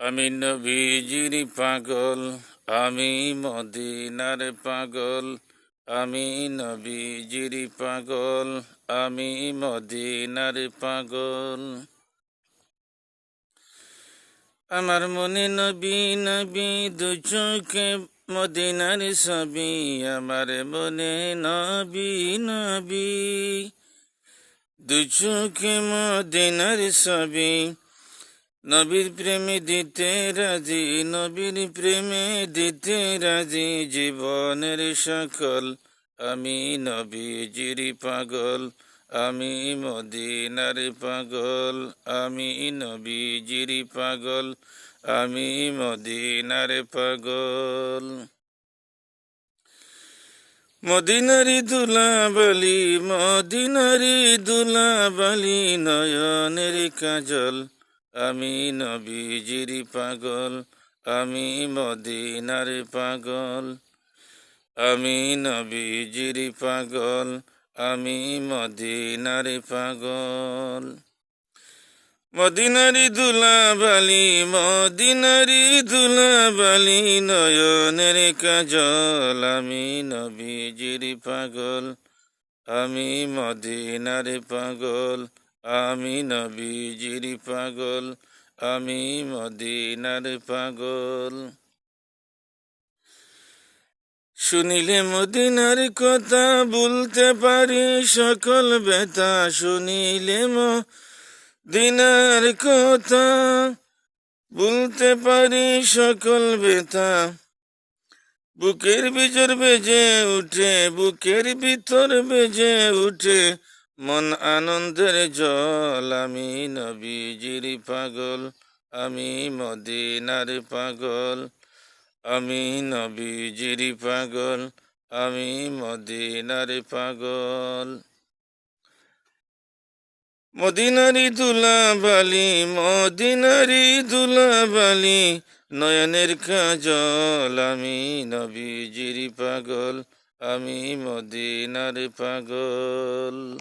আমি নবীজির পাগল, আমি মদিনার পাগল। আমি নবীজির পাগল, আমি মদিনার পাগল। আমার মনে নবী নবী, দু চোখে মদিনার ছবি। আমার মনে নবী নবী, দু চোখে মদিনার ছবি। নবীর প্রেমে দিতে রাজি, নবীর প্রেমে দিতে রাজি জীবনের সকল। আমি নবীজির পাগল, আমি মদিনার পাগল। আমি নবীজির পাগল, আমি মদিনার পাগল। মদিনারি দুলাবালি, মদিনারি দুলাবালি, নয়নের কাজল। আমি নবীজির পাগল, আমি মদিনার পাগল। আমি নবীজির পাগল, আমি মদিনার পাগল। মদিনারি দুলাবালি, মদিনারি দুলাবালি, নয়নের কাজল। আমি নবীজির পাগল, আমি মদিনার পাগল। আমি নবীজির পাগল, আমি মদিনার পাগল। শুনিলে মদিনার কথা, বলতে পারি সকল ব্যথা। শুনিলে মদিনার কথা, বলতে পারি সকল ব্যথা। বুকের ভিতর বেজে উঠে, বুকের ভিতর বেজে উঠে মন আনন্দের জল। আমি নবীজির পাগল, আমি মদিনার পাগল। আমি নবীজির পাগল, আমি মদিনার পাগল। মদিনারি দুলাবালি, মদিনারি দুলাবালি, নয়নের কাজল। আমি নবীজির পাগল, আমি মদিনার পাগল।